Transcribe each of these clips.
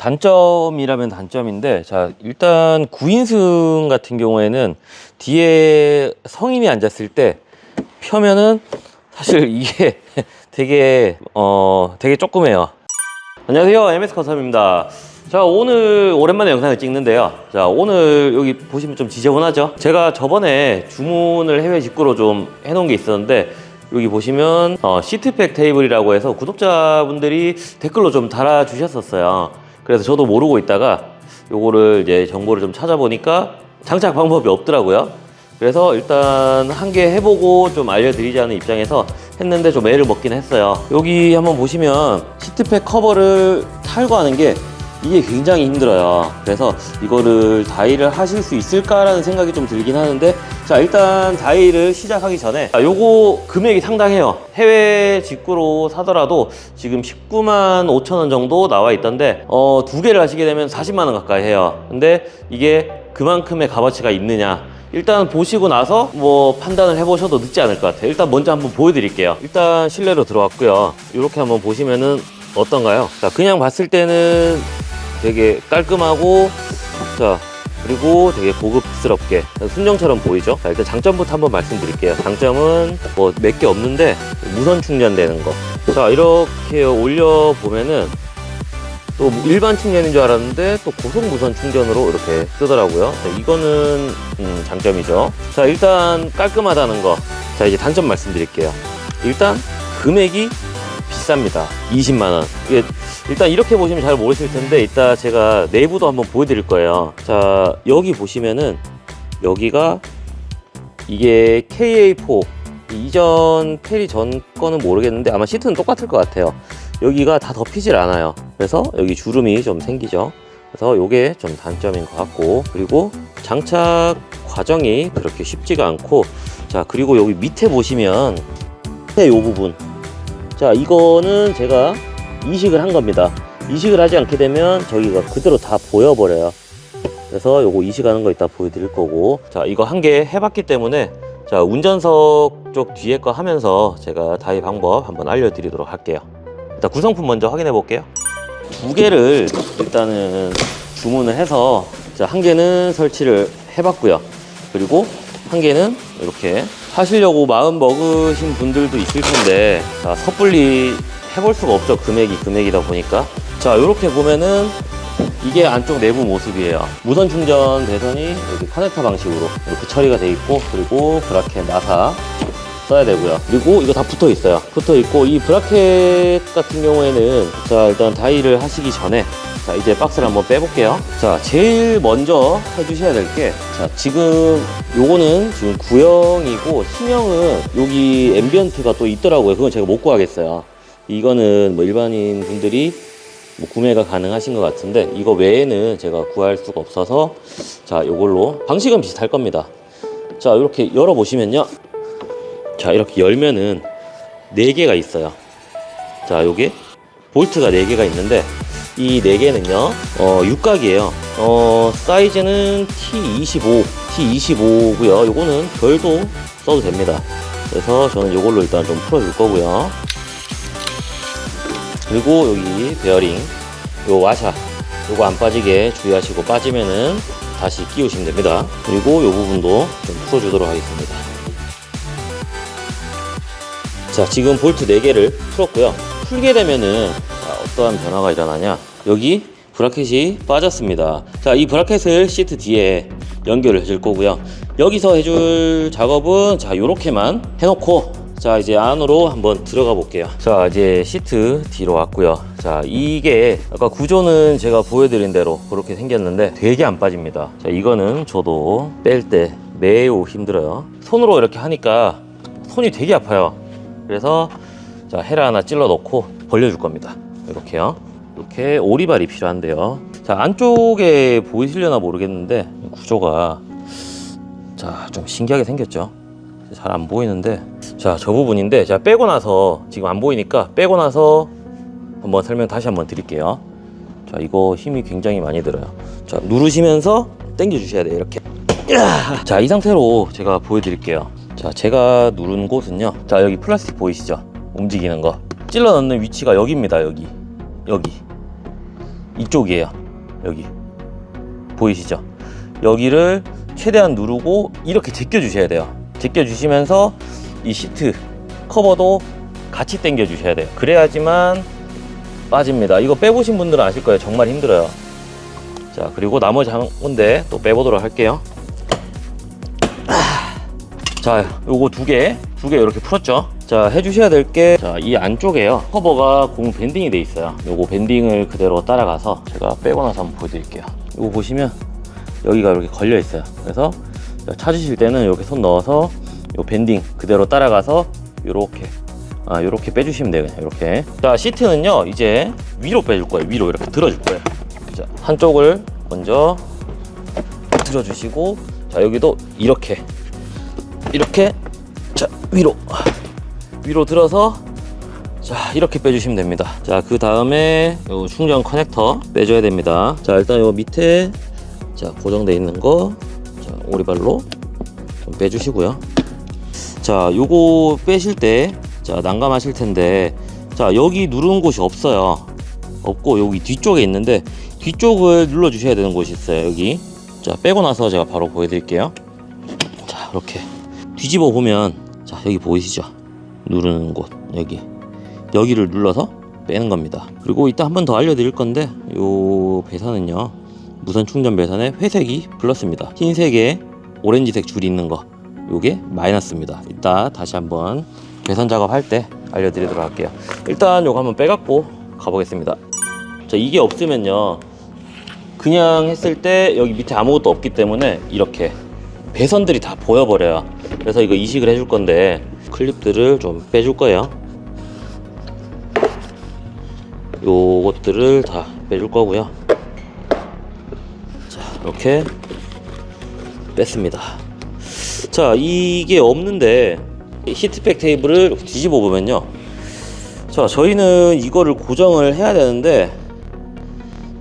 단점이라면 단점인데, 자, 일단 9인승 같은 경우에는 뒤에 성인이 앉았을 때 펴면은 사실 이게 되게 조그매요. 안녕하세요, MS 컨섭입니다. 자, 오늘 오랜만에 영상을 찍는데요. 자, 오늘 여기 보시면 좀 지저분하죠? 제가 저번에 주문을 해외 직구로 좀 해놓은 게 있었는데, 여기 보시면 시트팩 테이블이라고 해서 구독자분들이 댓글로 좀 달아주셨었어요. 그래서 저도 모르고 있다가 요거를 이제 정보를 좀 찾아보니까 장착 방법이 없더라고요. 그래서 일단 한 개 해보고 좀 알려드리자는 입장에서 했는데 좀 애를 먹긴 했어요. 여기 한번 보시면 시트팩 커버를 탈거하는 게 이게 굉장히 힘들어요. 그래서 이거를 다이를 하실 수 있을까라는 생각이 좀 들긴 하는데, 자, 일단 다이를 시작하기 전에 요거 금액이 상당해요. 해외 직구로 사더라도 지금 19만 5천 원 정도 나와 있던데 두 개를 하시게 되면 40만 원 가까이 해요. 근데 이게 그만큼의 값어치가 있느냐, 일단 보시고 나서 뭐 판단을 해보셔도 늦지 않을 것 같아요. 일단 먼저 한번 보여드릴게요. 일단 실내로 들어왔고요. 이렇게 한번 보시면은 어떤가요? 자, 그냥 봤을 때는 되게 깔끔하고, 자, 그리고 되게 고급스럽게 순정처럼 보이죠? 자, 일단 장점부터 한번 말씀드릴게요. 장점은 뭐 몇 개 없는데 무선 충전되는 거. 자, 이렇게 올려보면은 또 일반 충전인 줄 알았는데 또 고속 무선 충전으로 이렇게 뜨더라고요. 자, 이거는 장점이죠. 자, 일단 깔끔하다는 거. 자, 이제 단점 말씀드릴게요. 일단 금액이 비쌉니다. 20만 원. 이게 일단 이렇게 보시면 잘 모르실 텐데, 이따 제가 내부도 한번 보여드릴 거예요. 자, 여기 보시면은 여기가 이게 KA4 이전 페리 전 거는 모르겠는데 아마 시트는 똑같을 것 같아요. 여기가 다 덮이질 않아요. 그래서 여기 주름이 좀 생기죠. 그래서 요게 좀 단점인 것 같고, 그리고 장착 과정이 그렇게 쉽지가 않고, 자, 그리고 여기 밑에 보시면 이 부분, 자, 이거는 제가 이식을 한 겁니다. 이식을 하지 않게 되면 저기가 그대로 다 보여버려요. 그래서 요거 이식하는 거 이따 보여드릴 거고, 자, 이거 한 개 해봤기 때문에, 자, 운전석 쪽 뒤에 거 하면서 제가 다이 방법 한번 알려드리도록 할게요. 일단 구성품 먼저 확인해 볼게요. 두 개를 일단은 주문을 해서, 자, 한 개는 설치를 해봤고요. 그리고 한 개는 이렇게 하시려고 마음 먹으신 분들도 있을 텐데, 자, 섣불리 해볼 수가 없죠. 금액이다 보니까. 자, 이렇게 보면은 이게 안쪽 내부 모습이에요. 무선 충전 배선이 여기 커넥터 방식으로 이렇게 처리가 돼 있고, 그리고 브라켓 나사 써야 되고요. 그리고 이거 다 붙어 있어요. 붙어 있고, 이 브라켓 같은 경우에는, 자, 일단 다이를 하시기 전에, 자, 이제 박스를 한번 빼볼게요. 자, 제일 먼저 해주셔야 될 게, 자, 지금 요거는 지금 구형이고, 신형은 여기 앰비언트가 또 있더라고요. 그건 제가 못 구하겠어요. 이거는 뭐 일반인 분들이 뭐 구매가 가능하신 것 같은데, 이거 외에는 제가 구할 수가 없어서, 자, 요걸로 방식은 비슷할 겁니다. 자, 이렇게 열어보시면요, 자, 이렇게 열면은 4개가 있어요. 자, 요게 볼트가 4개가 있는데, 이 4개는요 육각이에요. 사이즈는 T25고요. 요거는 별도 써도 됩니다. 그래서 저는 요걸로 일단 좀 풀어줄 거고요. 그리고 여기 베어링, 요 와샤, 요거 안 빠지게 주의하시고, 빠지면은 다시 끼우시면 됩니다. 그리고 요 부분도 좀 풀어주도록 하겠습니다. 자, 지금 볼트 4개를 풀었고요. 풀게 되면은, 자, 어떠한 변화가 일어나냐, 여기 브라켓이 빠졌습니다. 자, 이 브라켓을 시트 뒤에 연결을 해줄 거고요. 여기서 해줄 작업은, 자, 요렇게만 해놓고, 자, 이제 안으로 한번 들어가 볼게요. 자, 이제 시트 뒤로 왔고요. 자, 이게 아까 구조는 제가 보여드린 대로 그렇게 생겼는데 되게 안 빠집니다. 자, 이거는 저도 뺄 때 매우 힘들어요. 손으로 이렇게 하니까 손이 되게 아파요. 그래서, 자, 헤라 하나 찔러 넣고 벌려줄 겁니다. 이렇게요. 이렇게 오리발이 필요한데요. 자, 안쪽에 보이시려나 모르겠는데 구조가, 자, 좀 신기하게 생겼죠. 잘 안 보이는데, 자, 저 부분인데, 자, 빼고 나서, 지금 안 보이니까 빼고 나서 한번 설명 다시 한번 드릴게요. 자, 이거 힘이 굉장히 많이 들어요. 자, 누르시면서 당겨 주셔야 돼요. 이렇게. 자, 이 상태로 제가 보여드릴게요. 자, 제가 누른 곳은요, 자, 여기 플라스틱 보이시죠? 움직이는 거 찔러 넣는 위치가 여기입니다. 여기 이쪽이에요. 여기 보이시죠? 여기를 최대한 누르고 이렇게 제껴 주셔야 돼요. 제껴 주시면서 이 시트 커버도 같이 당겨 주셔야 돼요. 그래야지만 빠집니다. 이거 빼보신 분들은 아실 거예요. 정말 힘들어요. 자, 그리고 나머지 한 군데 또 빼보도록 할게요. 자, 요거 두 개 이렇게 풀었죠. 자, 해주셔야 될 게, 자, 이 안쪽에요. 커버가 고무 밴딩이 돼 있어요. 요거 밴딩을 그대로 따라가서 제가 빼고 나서 한번 보여드릴게요. 요거 보시면 여기가 이렇게 걸려 있어요. 그래서 찾으실 때는 이렇게 손 넣어서 요 밴딩 그대로 따라가서 요렇게 빼주시면 돼요. 그냥 이렇게. 자, 시트는요 이제 위로 빼줄 거예요. 위로 이렇게 들어줄 거예요. 자, 한쪽을 먼저 들어주시고, 자, 여기도 이렇게 자, 위로 들어서, 자, 이렇게 빼주시면 됩니다. 자, 그 다음에 요 충전 커넥터 빼줘야 됩니다. 자, 일단 요 밑에, 자, 고정되어 있는 거, 자, 오리발로 좀 빼주시고요. 자, 요거 빼실 때, 자, 난감하실 텐데, 자, 여기 누르는 곳이 없어요. 없고 여기 뒤쪽에 있는데, 뒤쪽을 눌러 주셔야 되는 곳이 있어요. 여기. 자, 빼고 나서 제가 바로 보여드릴게요. 자, 이렇게 뒤집어 보면, 자, 여기 보이시죠? 누르는 곳, 여기를 눌러서 빼는 겁니다. 그리고 이따 한 번 더 알려드릴 건데, 요 배선은요, 무선 충전 배선에 회색이 플러스입니다. 흰색에 오렌지색 줄이 있는 거, 요게 마이너스입니다. 이따 다시 한번 배선 작업할 때 알려드리도록 할게요. 일단 요거 한번 빼갖고 가보겠습니다. 자, 이게 없으면요, 그냥 했을 때 여기 밑에 아무것도 없기 때문에 이렇게 배선들이 다 보여버려요. 그래서 이거 이식을 해줄 건데, 클립들을 좀 빼줄 거예요. 요것들을 다 빼줄 거고요. 자, 이렇게 뺐습니다. 자, 이게 없는데 히트백 테이블을 뒤집어 보면요, 자, 저희는 이거를 고정을 해야 되는데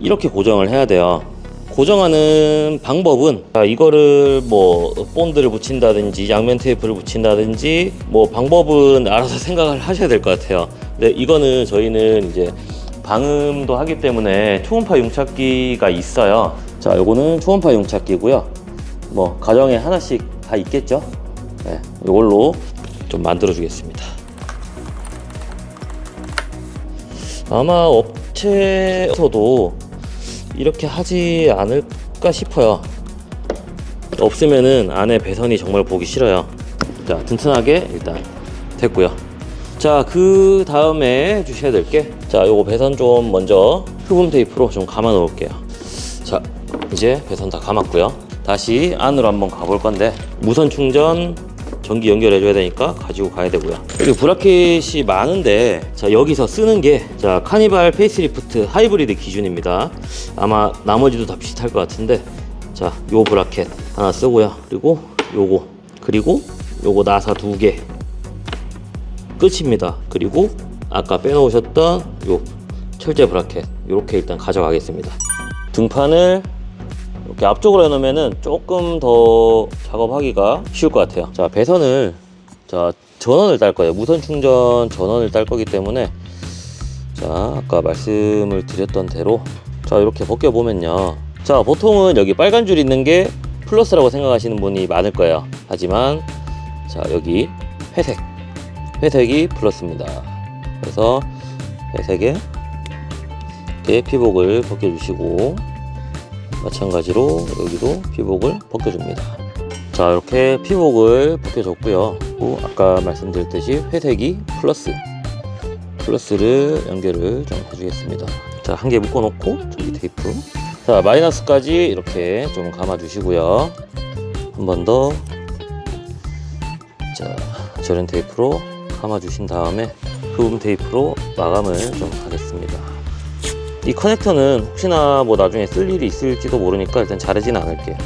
이렇게 고정을 해야 돼요. 고정하는 방법은, 자, 이거를 뭐 본드를 붙인다든지 양면 테이프를 붙인다든지 뭐 방법은 알아서 생각을 하셔야 될 것 같아요. 근데 이거는 저희는 이제 방음도 하기 때문에 초음파 용착기가 있어요. 자, 요거는 초음파 용착기고요. 뭐 가정에 하나씩 다 있겠죠. 네, 이걸로 좀 만들어 주겠습니다. 아마 업체에서도 이렇게 하지 않을까 싶어요. 없으면은 안에 배선이 정말 보기 싫어요. 자, 튼튼하게 일단 됐고요. 자, 그 다음에 주셔야 될 게, 자, 요거 배선 좀 먼저 흡음 테이프로 좀 감아 놓을게요. 자, 이제 배선 다 감았고요. 다시 안으로 한번 가볼 건데, 무선 충전 전기 연결해 줘야 되니까 가지고 가야 되고요. 그리고 브라켓이 많은데, 자, 여기서 쓰는 게, 자, 카니발 페이스리프트 하이브리드 기준입니다. 아마 나머지도 다 비슷할 것 같은데, 자, 요 브라켓 하나 쓰고요. 그리고 요거, 그리고 요거 나사 2개 끝입니다. 그리고 아까 빼놓으셨던 요 철제 브라켓, 요렇게 일단 가져가겠습니다. 등판을 이렇게 앞쪽으로 해놓으면은 조금 더 작업하기가 쉬울 것 같아요. 자, 배선을, 자, 전원을 딸 거예요. 무선 충전 전원을 딸 거기 때문에, 자, 아까 말씀을 드렸던 대로, 자, 이렇게 벗겨 보면요, 자, 보통은 여기 빨간 줄 있는 게 플러스라고 생각하시는 분이 많을 거예요. 하지만, 자, 여기 회색이 플러스입니다. 그래서 회색에 이렇게 피복을 벗겨주시고, 마찬가지로 여기도 피복을 벗겨줍니다. 자, 이렇게 피복을 벗겨줬고요. 아까 말씀드렸듯이 회색이 플러스를 연결을 좀 해주겠습니다. 자, 한 개 묶어놓고 전기 테이프, 자, 마이너스까지 이렇게 좀 감아주시고요. 한 번 더, 자, 절연 테이프로 감아주신 다음에 흡음 테이프로 마감을 좀 하겠습니다. 이 커넥터는 혹시나 뭐 나중에 쓸 일이 있을지도 모르니까 일단 자르지는 않을게요.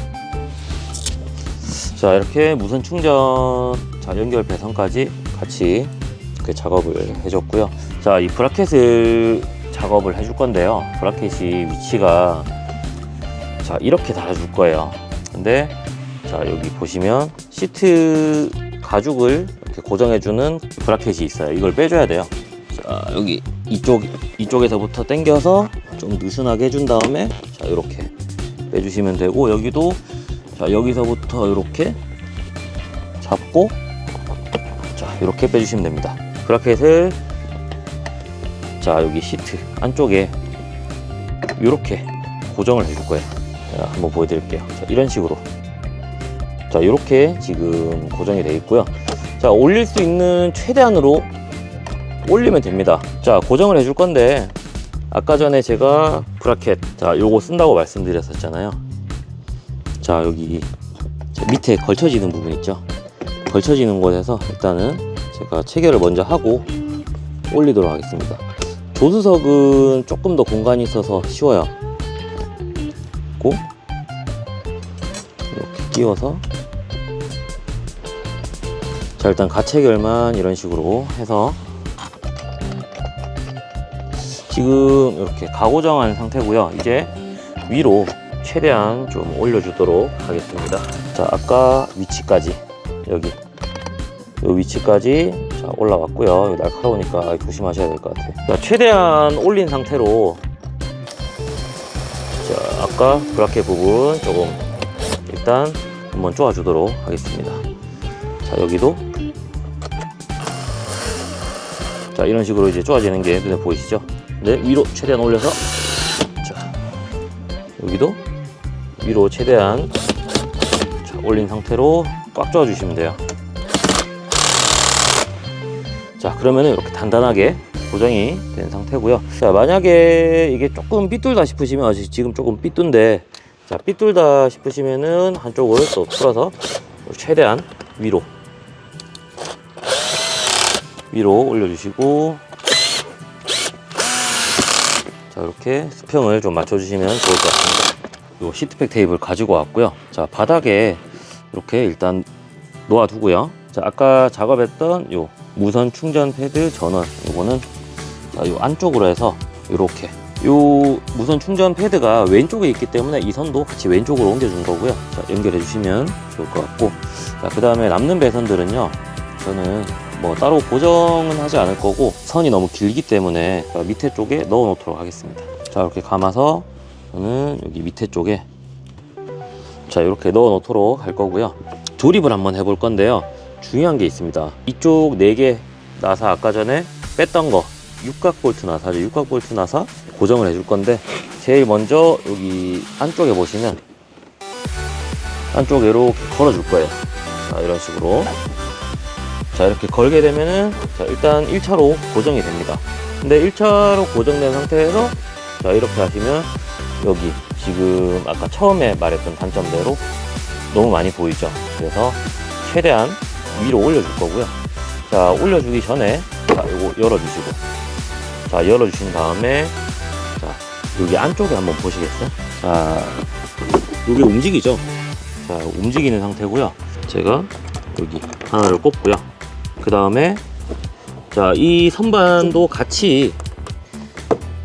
자, 이렇게 무선 충전, 자, 연결 배선까지 같이 이렇게 작업을 해줬고요. 자, 이 브라켓을 작업을 해줄 건데요. 브라켓이 위치가, 자, 이렇게 달아줄 거예요. 근데, 자, 여기 보시면 시트 가죽을 이렇게 고정해주는 브라켓이 있어요. 이걸 빼줘야 돼요. 자, 여기 이쪽에서부터 당겨서 좀 느슨하게 해준 다음에 자 이렇게 빼주시면 되고, 여기도 자 여기서부터 이렇게 잡고 자 이렇게 빼주시면 됩니다. 브라켓을 자 여기 시트 안쪽에 이렇게 고정을 해줄 거예요. 자, 한번 보여드릴게요. 자, 이런 식으로 자 이렇게 지금 고정이 되어 있고요. 자 올릴 수 있는 최대한으로 올리면 됩니다. 자 고정을 해줄 건데, 아까 전에 제가 브라켓 자 요거 쓴다고 말씀드렸었잖아요. 자 여기 밑에 걸쳐지는 부분 있죠. 걸쳐지는 곳에서 일단은 제가 체결을 먼저 하고 올리도록 하겠습니다. 조수석은 조금 더 공간이 있어서 쉬워요. 이렇게 끼워서 자 일단 가체결만 이런 식으로 해서 지금 이렇게 가고정한 상태고요. 이제 위로 최대한 좀 올려주도록 하겠습니다. 자 아까 위치까지 여기 요 위치까지 자 올라왔고요. 여기 날카로우니까 조심하셔야 될 것 같아요. 자 최대한 올린 상태로 자 아까 브라켓 부분 조금 일단 한번 쪼아주도록 하겠습니다. 자 여기도 자 이런 식으로 이제 쪼아지는 게 눈에 보이시죠? 네, 위로 최대한 올려서 자 여기도 위로 최대한 자, 올린 상태로 꽉 쪼아 주시면 돼요. 자 그러면 이렇게 단단하게 고정이 된 상태고요. 자 만약에 이게 조금 삐뚤다 싶으시면, 지금 조금 삐뚤인데 자 삐뚤다 싶으시면은 한쪽을 또 풀어서 최대한 위로 올려주시고, 자 이렇게 수평을 좀 맞춰주시면 좋을 것 같습니다. 요 시트팩 테이프를 가지고 왔고요. 자 바닥에 이렇게 일단 놓아두고요. 자 아까 작업했던 요 무선 충전 패드 전원, 요거는 자, 요 안쪽으로 해서 이렇게 요 무선 충전 패드가 왼쪽에 있기 때문에 이 선도 같이 왼쪽으로 옮겨준 거고요. 자 연결해 주시면 좋을 것 같고, 자 그 다음에 남는 배선들은요 저는 뭐 따로 고정은 하지 않을 거고, 선이 너무 길기 때문에 밑에 쪽에 넣어 놓도록 하겠습니다. 자 이렇게 감아서 저는 여기 밑에 쪽에 자 이렇게 넣어 놓도록 할 거고요. 조립을 한번 해볼 건데요. 중요한 게 있습니다. 이쪽 4개 나사 아까 전에 뺐던 거 육각 볼트 나사죠. 육각 볼트 나사 고정을 해줄 건데, 제일 먼저 여기 안쪽에 보시면 안쪽에 이렇게 걸어 줄 거예요. 자 이런 식으로 자 이렇게 걸게 되면은 자 일단 1차로 고정이 됩니다. 근데 1차로 고정된 상태에서 자 이렇게 하시면 여기 지금 아까 처음에 말했던 단점대로 너무 많이 보이죠. 그래서 최대한 위로 올려줄 거고요. 자 올려주기 전에 자 이거 열어주시고, 자 열어주신 다음에 자 여기 안쪽에 한번 보시겠어요? 자 여기 움직이죠. 자 움직이는 상태고요. 제가 여기 하나를 꼽고요. 그 다음에 자 이 선반도 같이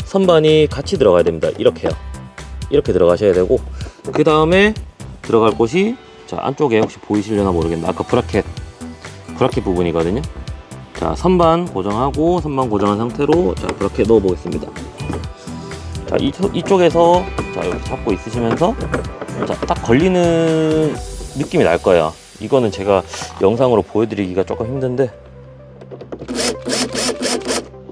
선반이 같이 들어가야 됩니다. 이렇게요. 이렇게 들어가셔야 되고, 그 다음에 들어갈 곳이 자 안쪽에 혹시 보이시려나 모르겠는데 아까 브라켓 부분이거든요. 자 선반 고정하고, 선반 고정한 상태로 자 브라켓 넣어 보겠습니다. 자 이쪽에서 자 이렇게 잡고 있으시면서 자 딱 걸리는 느낌이 날 거예요. 이거는 제가 영상으로 보여드리기가 조금 힘든데,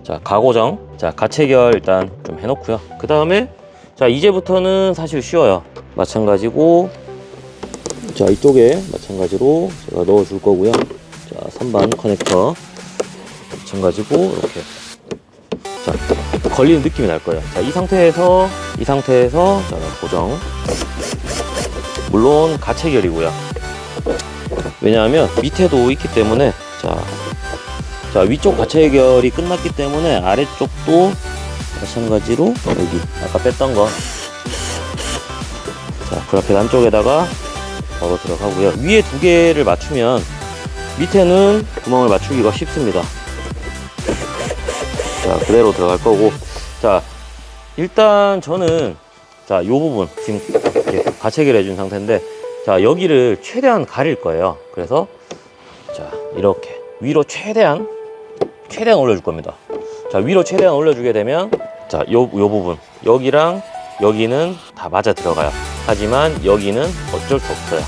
자 가고정 자 가체결 일단 좀 해놓고요. 그 다음에 자 이제부터는 사실 쉬워요. 마찬가지고 자 이쪽에 마찬가지로 제가 넣어 줄 거고요. 자 선반 커넥터 마찬가지고 이렇게 자 걸리는 느낌이 날 거예요. 자 이 상태에서 자 고정, 물론 가체결이고요. 왜냐하면 밑에도 있기 때문에 자 위쪽 가체결이 끝났기 때문에 아래쪽도 마찬가지로 여기 아까 뺐던 거 자 브라켓 안쪽에다가 바로 들어가고요. 위에 2개를 맞추면 밑에는 구멍을 맞추기가 쉽습니다. 자 그대로 들어갈 거고, 자 일단 저는 자 요 부분 지금 이렇게 가체결 해준 상태인데 자 여기를 최대한 가릴 거예요. 그래서 자 이렇게 위로 최대한 올려줄 겁니다. 자 위로 최대한 올려주게 되면 자 요 부분 여기랑 여기는 다 맞아 들어가요. 하지만 여기는 어쩔 수 없어요.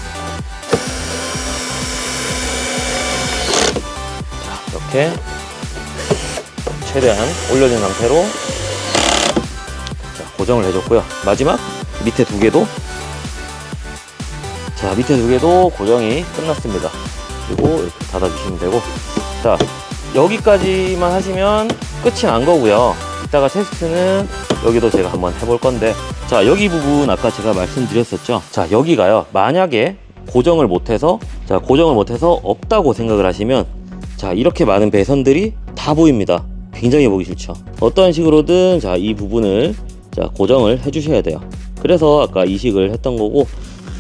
자, 이렇게 최대한 올려준 상태로 자, 고정을 해줬고요. 마지막 밑에 두 개도 자, 밑에 두 개도 고정이 끝났습니다. 그리고 이렇게 닫아주시면 되고, 자, 여기까지만 하시면 끝이 난 거고요. 이따가 테스트는 여기도 제가 한번 해볼 건데, 자, 여기 부분 아까 제가 말씀드렸었죠. 자, 여기가요, 만약에 고정을 못해서 없다고 생각을 하시면, 자, 이렇게 많은 배선들이 다 보입니다. 굉장히 보기 싫죠. 어떤 식으로든 자, 이 부분을 자, 고정을 해 주셔야 돼요. 그래서 아까 이식을 했던 거고,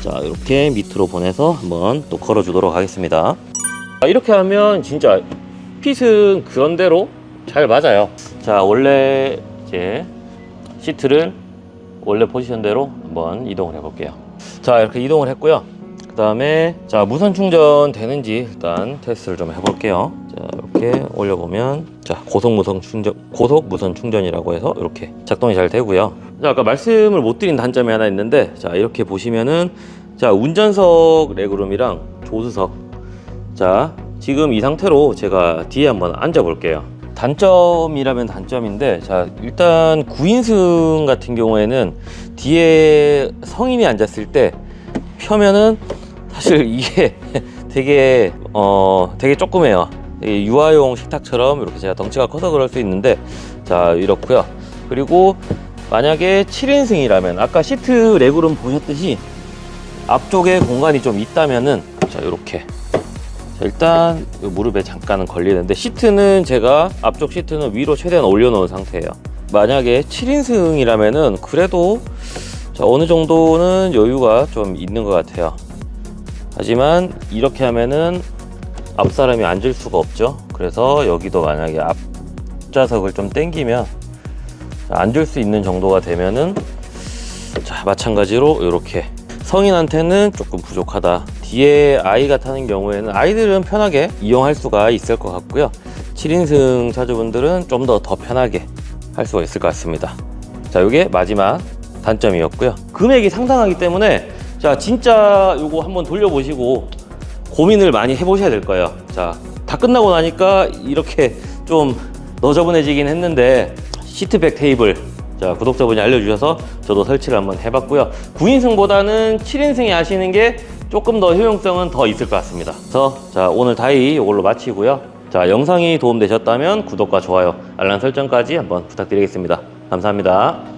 자, 이렇게 밑으로 보내서 한번 또 걸어 주도록 하겠습니다. 자, 이렇게 하면 진짜 핏은 그런대로 잘 맞아요. 자, 원래 이제 시트를 원래 포지션대로 한번 이동을 해 볼게요. 자, 이렇게 이동을 했고요. 그 다음에 자, 무선 충전 되는지 일단 테스트를 좀 해볼게요. 자, 이렇게 올려보면 자, 고속 무선 충전이라고 해서 이렇게 작동이 잘 되고요. 자, 아까 말씀을 못 드린 단점이 하나 있는데, 자, 이렇게 보시면은 자, 운전석 레그룸이랑 조수석, 자, 지금 이 상태로 제가 뒤에 한번 앉아 볼게요. 단점이라면 단점인데, 자, 일단 9인승 같은 경우에는 뒤에 성인이 앉았을 때 펴면은 사실 이게 되게 조그매요. 유아용 식탁처럼 이렇게 제가 덩치가 커서 그럴 수 있는데, 자, 이렇고요. 그리고 만약에 7인승이라면 아까 시트 레그룸 보셨듯이 앞쪽에 공간이 좀 있다면은 자, 이렇게 자, 일단 무릎에 잠깐은 걸리는데, 시트는 제가 앞쪽 시트는 위로 최대한 올려놓은 상태예요. 만약에 7인승이라면은 그래도 자, 어느 정도는 여유가 좀 있는 것 같아요. 하지만 이렇게 하면은 앞사람이 앉을 수가 없죠. 그래서 여기도 만약에 앞좌석을 좀 당기면 앉을 수 있는 정도가 되면은 자, 마찬가지로 이렇게 성인한테는 조금 부족하다. 뒤에 아이가 타는 경우에는 아이들은 편하게 이용할 수가 있을 것 같고요. 7인승 차주분들은 좀 더 편하게 할 수가 있을 것 같습니다. 자, 이게 마지막 단점이었고요. 금액이 상당하기 때문에 자, 진짜 이거 한번 돌려보시고 고민을 많이 해보셔야 될 거예요. 자, 다 끝나고 나니까 이렇게 좀 너저분해지긴 했는데, 시트백 테이블 자, 구독자분이 알려주셔서 저도 설치를 한번 해봤고요. 9인승보다는 7인승이 하시는 게 조금 더 효용성은 더 있을 것 같습니다. 그래서 자, 오늘 다이 이걸로 마치고요. 자, 영상이 도움되셨다면 구독과 좋아요, 알람 설정까지 한번 부탁드리겠습니다. 감사합니다.